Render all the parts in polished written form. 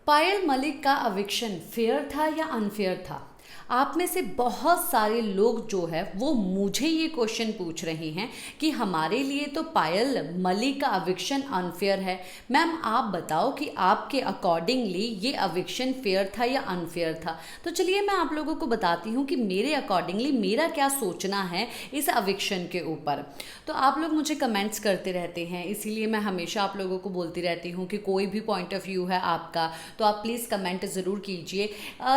पायल मलिक का eviction fair था या अनफेयर था? आप में से बहुत सारे लोग जो है वो मुझे ये क्वेश्चन पूछ रहे हैं कि हमारे लिए तो पायल मलिक का एविक्शन अनफेयर है। मैम आप बताओ कि आपके अकॉर्डिंगली ये एविक्शन फेयर था या अनफेयर था। तो चलिए मैं आप लोगों को बताती हूँ कि मेरे अकॉर्डिंगली मेरा क्या सोचना है इस एविक्शन के ऊपर। तो आप लोग मुझे कमेंट्स करते रहते हैं, इसीलिए मैं हमेशा आप लोगों को बोलती रहती हूँ कि कोई भी पॉइंट ऑफ व्यू है आपका तो आप प्लीज़ कमेंट ज़रूर कीजिए।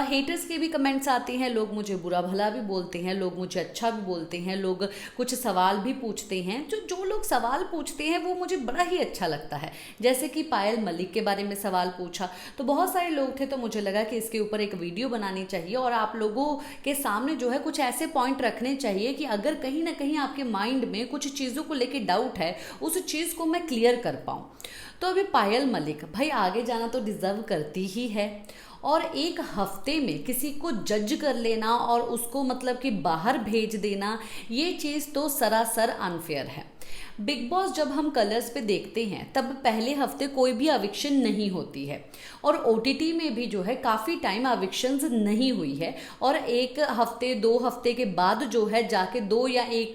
हेटर्स के भी कमेंट्स आते हैं, लोग मुझे बुरा भला भी बोलते हैं, लोग मुझे अच्छा भी बोलते हैं, लोग कुछ सवाल भी पूछते हैं। जो लोग सवाल पूछते हैं वो मुझे बड़ा ही अच्छा लगता है। जैसे कि पायल मलिक के बारे में सवाल पूछा तो बहुत सारे लोग थे, तो मुझे लगा कि इसके ऊपर एक वीडियो बनानी चाहिए और आप लोगों के सामने जो है कुछ ऐसे पॉइंट रखने चाहिए कि अगर कहीं ना कहीं आपके माइंड में कुछ चीज़ों को लेकर डाउट है उस चीज़ को मैं क्लियर कर पाऊँ। तो अभी पायल मलिक भाई आगे जाना तो डिज़र्व करती ही है, और एक हफ्ते में किसी को जज कर लेना और उसको मतलब कि बाहर भेज देना, ये चीज़ तो सरासर अनफेयर है। बिग बॉस जब हम कलर्स पे देखते हैं तब पहले हफ्ते कोई भी एविक्शन नहीं होती है, और ओटीटी में भी जो है काफ़ी टाइम एविक्शंस नहीं हुई है, और एक हफ्ते 2 हफ्ते के बाद जो है जाके दो या एक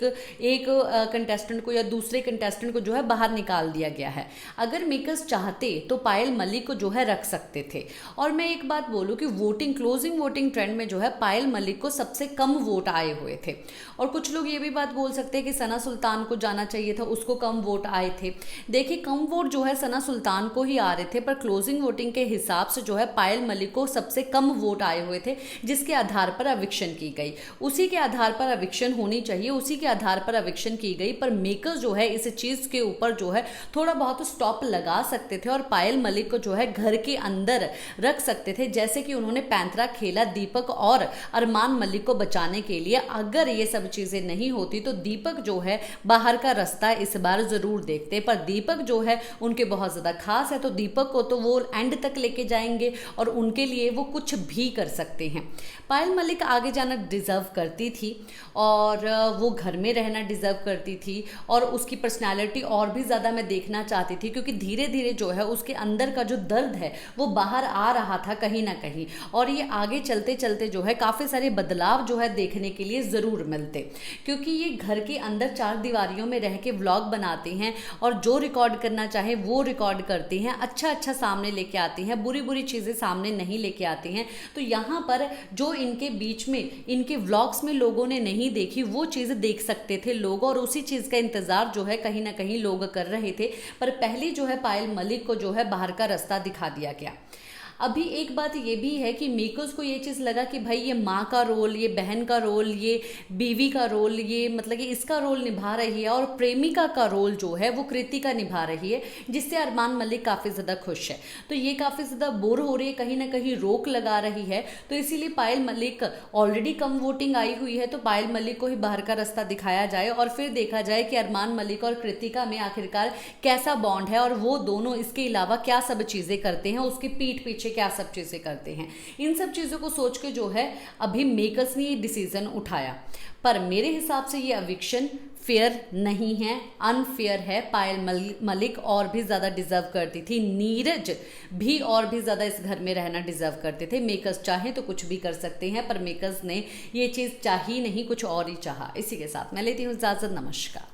कंटेस्टेंट को या दूसरे कंटेस्टेंट को जो है बाहर निकाल दिया गया है। अगर मेकर्स चाहते तो पायल मलिक को जो है रख सकते थे। और मैं एक बात बोलूँ कि क्लोजिंग वोटिंग ट्रेंड में जो है पायल मलिक को सबसे कम वोट आए हुए थे। और कुछ लोग ये भी बात बोल सकते हैं कि सना सुल्तान को जाना चाहिए था, उसको कम वोट आए थे। देखिए कम वोट जो है सना सुल्तान को ही आ रहे थे, पर क्लोजिंग वोटिंग के हिसाब से जो है पायल मलिक को सबसे कम वोट आए हुए थे, जिसके आधार पर एविक्शन की गई। उसी के आधार पर एविक्शन होनी चाहिए, उसी के आधार पर एविक्शन की गई। पर मेकर्स जो है इस चीज़ के ऊपर जो है थोड़ा बहुत स्टॉप लगा सकते थे और पायल मलिक को जो है घर के अंदर रख सकते थे, जैसे कि उन्होंने पैंतरा खेला दीपक और अरमान मलिक को बचाने के लिए। अगर ये सब चीज़ें नहीं होती तो दीपक जो है बाहर का रास्ता इस बार ज़रूर देखते, पर दीपक जो है उनके बहुत ज़्यादा खास है, तो दीपक को तो वो एंड तक लेके जाएंगे और उनके लिए वो कुछ भी कर सकते हैं। पायल मलिक आगे जाना डिज़र्व करती थी और वो घर में रहना डिज़र्व करती थी, और उसकी पर्सनैलिटी और भी ज़्यादा मैं देखना चाहती थी, क्योंकि धीरे धीरे जो है उसके अंदर का जो दर्द है वो बाहर आ रहा था कहीं ना कहीं, और ये आगे चलते चलते जो है काफ़ी सारे बदलाव जो है देखने के लिए ज़रूर मिलते, क्योंकि ये घर के अंदर 4 दीवारियों में रह के व्लॉग बनाते हैं और जो रिकॉर्ड करना चाहे वो रिकॉर्ड करती हैं, अच्छा सामने लेके आती हैं, बुरी चीज़ें सामने नहीं लेके आती हैं। तो यहाँ पर जो इनके बीच में इनके व्लॉग्स में लोगों ने नहीं देखी वो चीज़ देख सकते थे लोग, और उसी चीज़ का इंतज़ार जो है कहीं ना कहीं लोग कर रहे थे। पर पहले जो है पायल मलिक को जो है बाहर का रास्ता दिखा दिया गया। अभी एक बात ये भी है कि मेकर्स को ये चीज़ लगा कि भाई ये माँ का रोल, ये बहन का रोल, ये बीवी का रोल, ये मतलब कि इसका रोल निभा रही है, और प्रेमिका का रोल जो है वो कृतिका निभा रही है, जिससे अरमान मलिक काफ़ी ज़्यादा खुश है। तो ये काफ़ी ज़्यादा बोर हो रही है, कहीं ना कहीं रोक लगा रही है। तो इसीलिए पायल मलिक ऑलरेडी कम वोटिंग आई हुई है, तो पायल मलिक को ही बाहर का रास्ता दिखाया जाए और फिर देखा जाए कि अरमान मलिक और कृतिका में आखिरकार कैसा बॉन्ड है, और वो दोनों इसके अलावा क्या सब चीज़ें करते हैं, उसके पीठ पीछे क्या सब चीज़ें करते हैं। इन सब चीज़ों को सोच के जो है अभी मेकर्स ने ये डिसीजन उठाया। पर मेरे हिसाब से ये एविक्शन फेयर नहीं है, अनफेयर है। पायल मलिक और भी ज़्यादा डिज़र्व करती थी, नीरज भी और भी ज़्यादा इस घर में रहना डिज़र्व करते थे। मेकर्स चाहें तो कुछ भी कर सकते हैं, पर मेकर्स ने ये चीज़ चाही नहीं, कुछ और ही चाहा। इसी के साथ मैं लेती हूँ इजाज़त। नमस्कार।